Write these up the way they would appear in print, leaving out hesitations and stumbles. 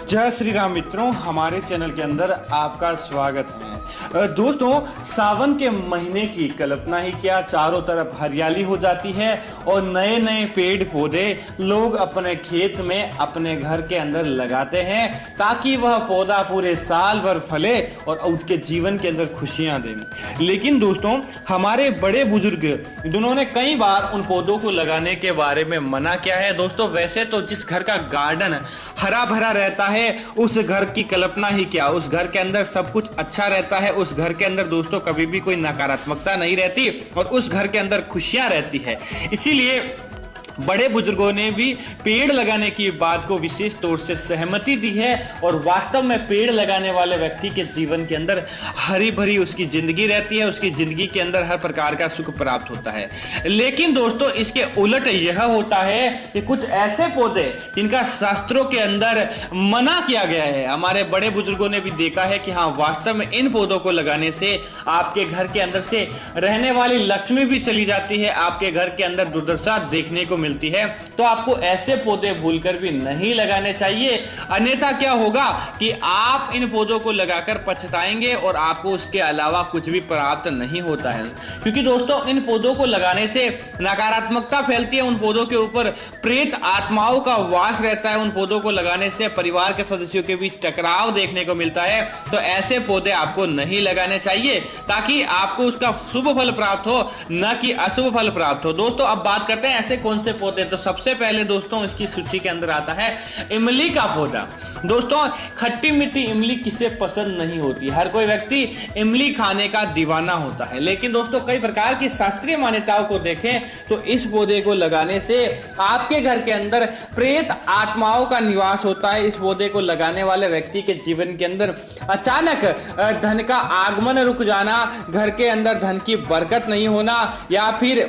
जय श्री राम मित्रों, हमारे चैनल के अंदर आपका स्वागत है। दोस्तों, सावन के महीने की कल्पना ही क्या, चारों तरफ हरियाली हो जाती है और नए नए पेड़ पौधे लोग अपने खेत में अपने घर के अंदर लगाते हैं ताकि वह पौधा पूरे साल भर फले और उनके जीवन के अंदर खुशियां दे। लेकिन दोस्तों, हमारे बड़े बुजुर्ग जिन्होंने कई बार उन पौधों को लगाने के बारे में मना किया है। दोस्तों, वैसे तो जिस घर का गार्डन हरा भरा रहता है उस घर की कल्पना ही क्या, उस घर के अंदर सब कुछ अच्छा रहता है। उस घर के अंदर दोस्तों कभी भी कोई नकारात्मकता नहीं रहती और उस घर के अंदर खुशियां रहती है। इसीलिए बड़े बुजुर्गों ने भी पेड़ लगाने की बात को विशेष तौर से सहमति दी है और वास्तव में पेड़ लगाने वाले व्यक्ति के जीवन के अंदर हरी भरी उसकी जिंदगी रहती है, उसकी जिंदगी के अंदर हर प्रकार का सुख प्राप्त होता है। लेकिन दोस्तों, इसके उलट यह होता है कि कुछ ऐसे पौधे जिनका शास्त्रों के अंदर मना किया गया है, हमारे बड़े बुजुर्गों ने भी देखा है कि हाँ, वास्तव में इन पौधों को लगाने से आपके घर के अंदर से रहने वाली लक्ष्मी भी चली जाती है, आपके घर के अंदर दुर्दशा देखने को मिलती है। तो आपको ऐसे पौधे भूलकर भी नहीं लगाने चाहिए, अन्यथा क्या होगा कि आप इन पौधों को लगाकर पछताएंगे और आपको उसके अलावा कुछ भी प्राप्त नहीं होता है। क्योंकि दोस्तों, इन पौधों को लगाने से नकारात्मकता फैलती है, उन पौधों के ऊपर प्रेत आत्माओं का वास रहता है, उन पौधों को लगाने से परिवार के सदस्यों के बीच टकराव देखने को मिलता है। तो ऐसे पौधे आपको नहीं लगाने चाहिए ताकि आपको उसका शुभ फल प्राप्त हो, न कि अशुभ फल प्राप्त हो। दोस्तों, अब बात करते हैं ऐसे कौन से पौधे। तो सबसे पहले दोस्तों इसकी सूची के अंदर आता है इमली का पौधा। दोस्तों, खट्टी मीठी इमली किसे पसंद नहीं होती, हर कोई व्यक्ति इमली खाने का दीवाना होता है। लेकिन दोस्तों, कई प्रकार की शास्त्रीय मान्यताओं को देखें तो इस पौधे को लगाने से आपके घर के अंदर प्रेत आत्माओं का निवास होता है। इस पौधे को लगाने वाले व्यक्ति के जीवन के अंदर अचानक धन का आगमन रुक जाना, घर के अंदर धन की बरकत नहीं होना या फिर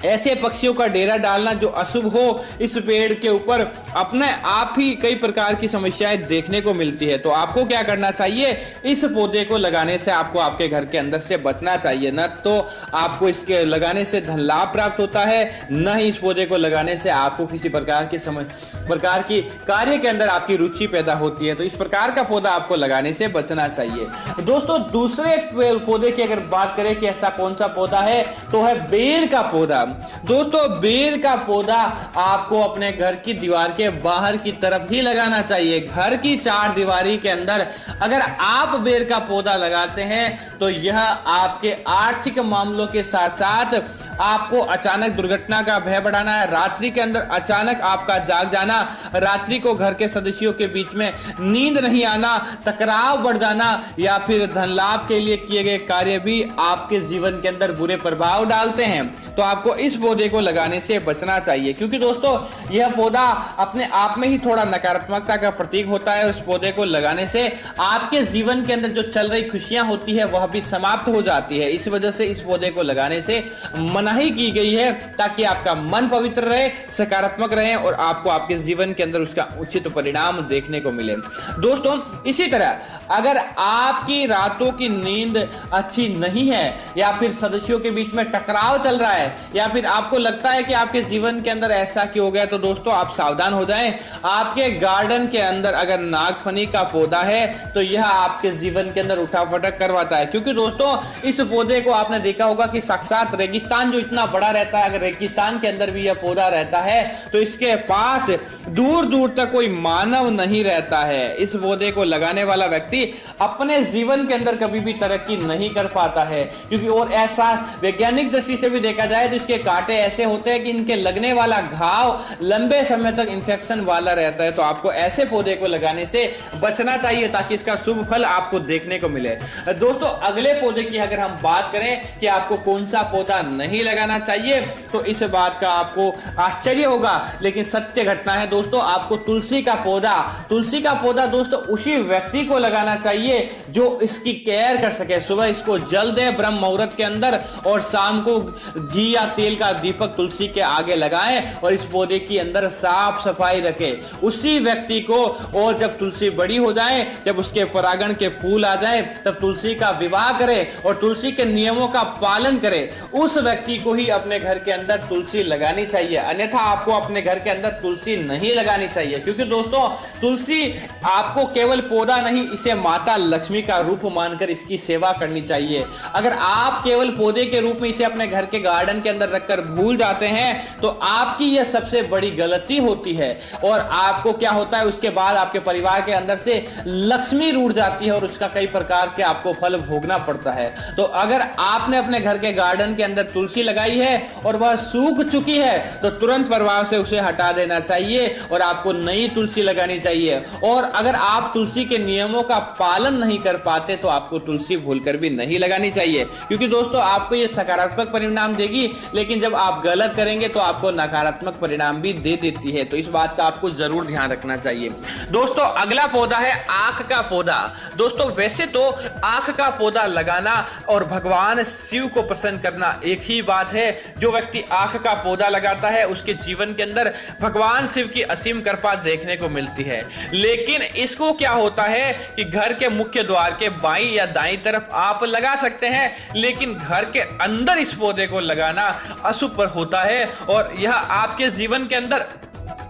ऐसे पक्षियों का डेरा डालना जो अशुभ हो, इस पेड़ के ऊपर अपने आप ही कई प्रकार की समस्याएं देखने को मिलती है। तो आपको क्या करना चाहिए, इस पौधे को लगाने से आपको आपके घर के अंदर से बचना चाहिए। न तो आपको इसके लगाने से धन लाभ प्राप्त होता है, न ही इस पौधे को लगाने से आपको किसी प्रकार की कार्य के अंदर आपकी रुचि पैदा होती है। तो इस प्रकार का पौधा आपको लगाने से बचना चाहिए। दोस्तों, दूसरे पौधे की अगर बात करें कि ऐसा कौन सा पौधा है, तो है बेर का पौधा। दोस्तों, बेर का पौधा आपको अपने घर की दीवार के बाहर की तरफ ही लगाना चाहिए। घर की चार दीवारी के अंदर अगर आप बेर का पौधा लगाते हैं तो यह आपके आर्थिक मामलों के साथ साथ आपको अचानक दुर्घटना का भय बढ़ाना है, रात्रि के अंदर अचानक आपका जाग जाना, रात्रि को घर के सदस्यों के बीच में नींद नहीं आना, टकराव बढ़ जाना या फिर धन लाभ के लिए किए गए कार्य भी आपके जीवन के अंदर बुरे प्रभाव डालते हैं। तो आपको इस पौधे को लगाने से बचना चाहिए, क्योंकि दोस्तों यह पौधा अपने आप में ही थोड़ा नकारात्मकता का प्रतीक होता है। उस पौधे को लगाने से आपके जीवन के अंदर जो चल रही खुशियां होती है वह भी समाप्त हो जाती है। इस वजह से इस पौधे को लगाने से मनाही की गई है ताकि आपका मन पवित्र रहे, सकारात्मक रहे और आपको आपके जीवन के अंदर उसका उचित परिणाम देखने को मिले। दोस्तों, इसी तरह अगर आपकी रातों की नींद अच्छी नहीं है या फिर सदस्यों के बीच में टकराव चल रहा है या फिर आपको लगता है कि आपके जीवन के अंदर ऐसा क्यों हो गया, तो दोस्तों आप सावधान हो जाएं। आपके गार्डन के अंदर अगर नागफनी का पौधा है तो यह आपके जीवन के अंदर उठापटक करवाता है। क्योंकि दोस्तों, इस पौधे को आपने देखा होगा कि साक्षात रेगिस्तान जो इतना बड़ा रहता है, अगर रेगिस्तान के अंदर भी यह पौधा रहता है तो इसके पास दूर दूर तक कोई मानव नहीं रहता है। इस पौधे को लगाने वाला व्यक्ति अपने जीवन के अंदर कभी भी तरक्की नहीं कर पाता है, क्योंकि और ऐसा वैज्ञानिक दृष्टि से भी देखा जाए तो इसके कांटे ऐसे होते हैं कि इनके लगने वाला घाव लंबे समय तक इंफेक्शन वाला रहता है। तो आपको ऐसे पौधे को लगाने से बचना चाहिए ताकि इसका शुभ फल आपको देखने को मिले। दोस्तों, अगले पौधे की अगर हम बात करें कि आपको कौन सा पौधा नहीं लगाना चाहिए, तो इस बात का आपको आश्चर्य होगा लेकिन सत्य घटना है। दोस्तों, आपको तुलसी का पौधा दोस्तों उसी व्यक्ति को लगाना चाहिए जो इसकी केयर कर सके। सुबह इसको जल दे ब्रह्म मुहूर्त के अंदर और शाम को घी या तेल का दीपक तुलसी के आगे लगाएं और इस पौधे के अंदर साफ सफाई रखें उसी व्यक्ति को। और जब तुलसी बड़ी हो जाए, जब उसके परागण के फूल आ जाए, तब तुलसी का विवाह करें और तुलसी के नियमों का पालन करें। उस व्यक्ति व्यक्ति को ही अपने घर के अंदर तुलसी लगानी चाहिए, अन्यथा आपको अपने घर के अंदर तुलसी नहीं लगानी चाहिए। क्योंकि दोस्तों तुलसी आपको केवल पौधा नहीं, इसे माता लक्ष्मी का रूप मानकर इसकी सेवा करनी चाहिए। अगर आप केवल पौधे के रूप में इसे अपने घर के गार्डन के अंदर रखकर भूल जाते हैं तो आपकी यह सबसे बड़ी गलती होती है, और आपको क्या होता है उसके बाद आपके परिवार के अंदर से लक्ष्मी रूठ जाती है और उसका कई प्रकार के आपको फल भोगना पड़ता है। तो अगर आपने अपने घर के गार्डन के अंदर तुलसी लगाई है और वह सूख चुकी है तो तुरंत प्रभाव से उसे हटा देना चाहिए और आपको नई तुलसी लगानी चाहिए। और अगर आप तुलसी के नियमों का पालन नहीं कर पाते तो आपको तुलसी भूलकर भी नहीं लगानी चाहिए, क्योंकि दोस्तों आपको यह सकारात्मक परिणाम देगी, लेकिन जब आप गलत करेंगे तो आपको नकारात्मक परिणाम भी दे देती है। तो इस बात का आपको जरूर ध्यान रखना चाहिए। दोस्तों अगला पौधा है आंख का पौधा। दोस्तों वैसे तो आंख का पौधा लगाना और भगवान शिव को प्रसन्न करना एक ही बात है। जो व्यक्ति आंख का पौधा लगाता है उसके जीवन के अंदर भगवान शिव की असीम कृपा देखने को मिलती है। लेकिन इसको क्या होता है कि घर के मुख्य द्वार के बाईं या दाईं तरफ आप लगा सकते हैं, लेकिन घर के अंदर इस पौधे को लगाना अशुभ होता है और यह आपके जीवन के अंदर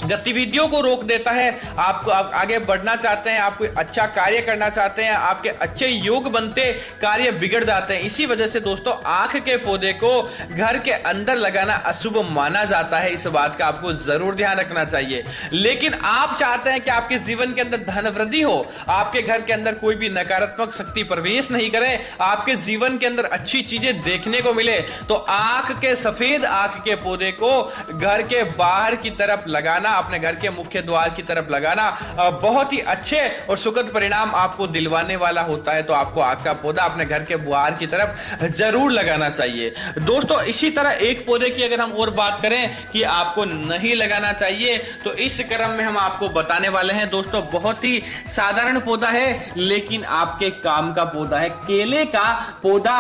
गतिविधियों को रोक देता है। आप आगे बढ़ना चाहते हैं, आप कोई अच्छा कार्य करना चाहते हैं, आपके अच्छे योग बनते कार्य बिगड़ जाते हैं। इसी वजह से दोस्तों आंख के पौधे को घर के अंदर लगाना अशुभ माना जाता है। इस बात का आपको जरूर ध्यान रखना चाहिए। लेकिन आप चाहते हैं कि आपके जीवन के अंदर धन वृद्धि हो, आपके घर के अंदर कोई भी नकारात्मक शक्ति प्रवेश नहीं करे, आपके जीवन के अंदर अच्छी चीजें देखने को मिले, तो आंख के सफेद आंख के पौधे को घर के बाहर की तरफ लगाना, अपने घर के मुख्य द्वार की तरफ लगाना बहुत ही अच्छे और सुखद परिणाम आपको दिलवाने वाला होता है। तो आपको आंख का पौधा अपने घर के बाहर की तरफ जरूर लगाना चाहिए। दोस्तों इसी तरह एक पौधे की अगर हम और बात करें कि आपको नहीं लगाना चाहिए, तो इस क्रम में हम आपको बताने वाले हैं। दोस्तों बहुत ही साधारण पौधा है लेकिन आपके काम का पौधा है, केले का पौधा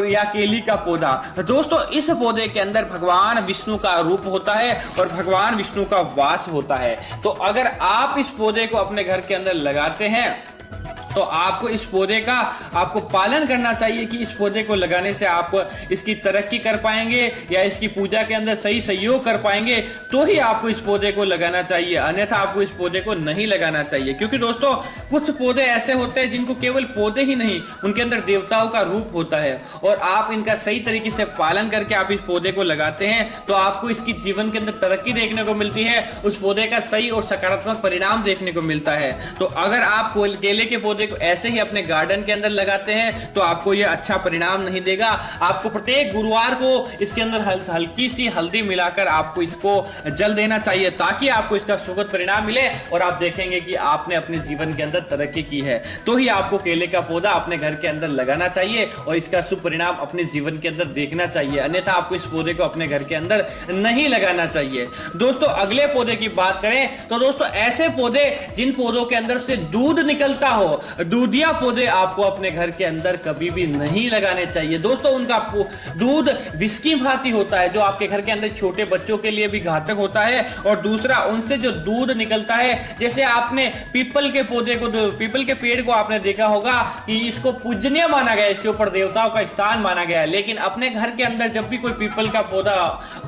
या केली का पौधा। दोस्तों इस पौधे के अंदर भगवान विष्णु का रूप होता है और भगवान विष्णु का वास होता है। तो अगर आप इस पौधे को अपने घर के अंदर लगाते हैं तो आपको इस पौधे का आपको पालन करना चाहिए कि इस पौधे को लगाने से आप इसकी तरक्की कर पाएंगे या इसकी पूजा के अंदर सही सहयोग कर पाएंगे, तो ही आपको इस पौधे को लगाना चाहिए, अन्यथा आपको इस पौधे को नहीं लगाना चाहिए। क्योंकि दोस्तों कुछ पौधे ऐसे होते हैं जिनको केवल पौधे ही नहीं, उनके अंदर देवताओं का रूप होता है, और आप इनका सही तरीके से पालन करके आप इस पौधे को लगाते हैं तो आपको इसकी जीवन के अंदर तरक्की देखने को मिलती है, उस पौधे का सही और सकारात्मक परिणाम देखने को मिलता है। तो अगर आप केले के पौधे को ऐसे ही अपने गार्डन के अंदर लगाते हैं तो आपको यह अच्छा परिणाम नहीं देगा। आपको प्रत्येक गुरुवार को इसके अंदर हल्की सी हल्दी मिलाकर आपको इसको जल देना चाहिए, ताकि आपको इसका सुखद परिणाम मिले और आप देखेंगे कि आपने अपने जीवन के अंदर तरक्की की है। तो ही आपको केले का पौधा अपने घर के अंदर लगाना चाहिए और इसका शुभ परिणाम अपने जीवन के अंदर देखना चाहिए, अन्यथा आपको इस पौधे को अपने घर के अंदर नहीं लगाना चाहिए। दोस्तों अगले पौधे की बात करें तो दोस्तों ऐसे पौधे जिन पौधों के अंदर से दूध निकलता हो, दूधिया पौधे आपको अपने घर के अंदर कभी भी नहीं लगाने चाहिए। दोस्तों उनका दूध विष की भांति होता है, जो आपके घर के अंदर छोटे बच्चों के लिए भी घातक होता है। और दूसरा उनसे जो दूध निकलता है, जैसे आपने पीपल के पौधे को, पीपल के पेड़ को आपने देखा होगा कि इसको पूजनीय माना गया, इसके ऊपर देवताओं का स्थान माना गया है। लेकिन अपने घर के अंदर जब भी कोई पीपल का पौधा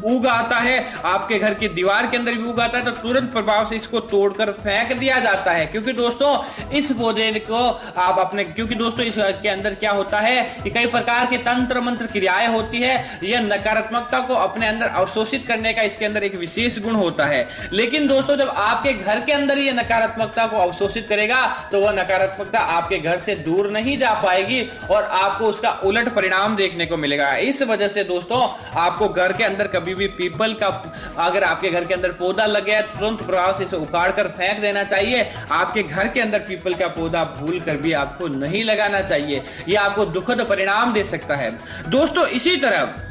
उग आता है, आपके घर की दीवार के अंदर भी उग आता है, तो तुरंत प्रभाव से इसको तोड़कर फेंक दिया जाता है। क्योंकि दोस्तों इस पौधे को आप अपने, क्योंकि दोस्तों इसके अंदर क्या होता है कि कई प्रकार के तंत्र मंत्र क्रियाएं होती है, यह नकारात्मकता को अपने अंदर अवशोषित करने का इसके अंदर एक विशेष गुण होता है। लेकिन दोस्तों जब आपके घर के अंदर यह नकारात्मकता को अवशोषित करेगा तो वह नकारात्मकता आपके घर से दूर नहीं जा पाएगी और आपको उसका उलट परिणाम देखने को मिलेगा। इस वजह से दोस्तों आपको घर के अंदर कभी भी पीपल का अगर आपके घर के अंदर पौधा लग गया तुरंत प्रभाव से इसे उखाड़ कर फेंक देना चाहिए। आपके घर के अंदर पीपल का पौधा भूल कर भी आपको नहीं लगाना चाहिए, यह आपको दुखद परिणाम दे सकता है। दोस्तों इसी तरह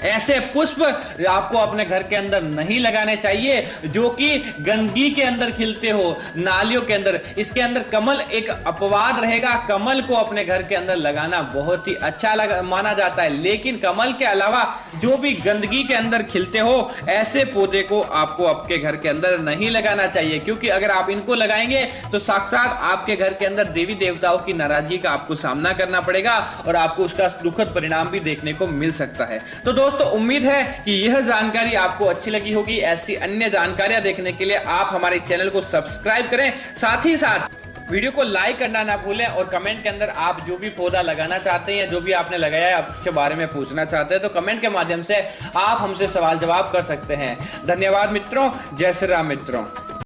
ऐसे पुष्प आपको अपने घर के अंदर नहीं लगाने चाहिए जो कि गंदगी के अंदर खिलते हो, नालियों के अंदर। इसके अंदर कमल एक अपवाद रहेगा, कमल को अपने घर के अंदर लगाना बहुत ही अच्छा माना जाता है। लेकिन कमल के अलावा जो भी गंदगी के अंदर खिलते हो, ऐसे पौधे को आपको आपके घर के अंदर नहीं लगाना चाहिए, क्योंकि अगर आप इनको लगाएंगे तो साक्षात आपके घर के अंदर देवी देवताओं की नाराजगी का आपको सामना करना पड़ेगा और आपको उसका दुखद परिणाम भी देखने को मिल सकता है। तो दोस्तों उम्मीद है कि यह जानकारी आपको अच्छी लगी होगी। ऐसी अन्य जानकारियां देखने के लिए आप हमारे चैनल को सब्सक्राइब करें, साथ ही साथ वीडियो को लाइक करना ना भूलें और कमेंट के अंदर आप जो भी पौधा लगाना चाहते हैं या जो भी आपने लगाया है उसके बारे में पूछना चाहते हैं तो कमेंट के माध्यम से आप हमसे सवाल जवाब कर सकते हैं। धन्यवाद मित्रों, जय श्री राम मित्रों।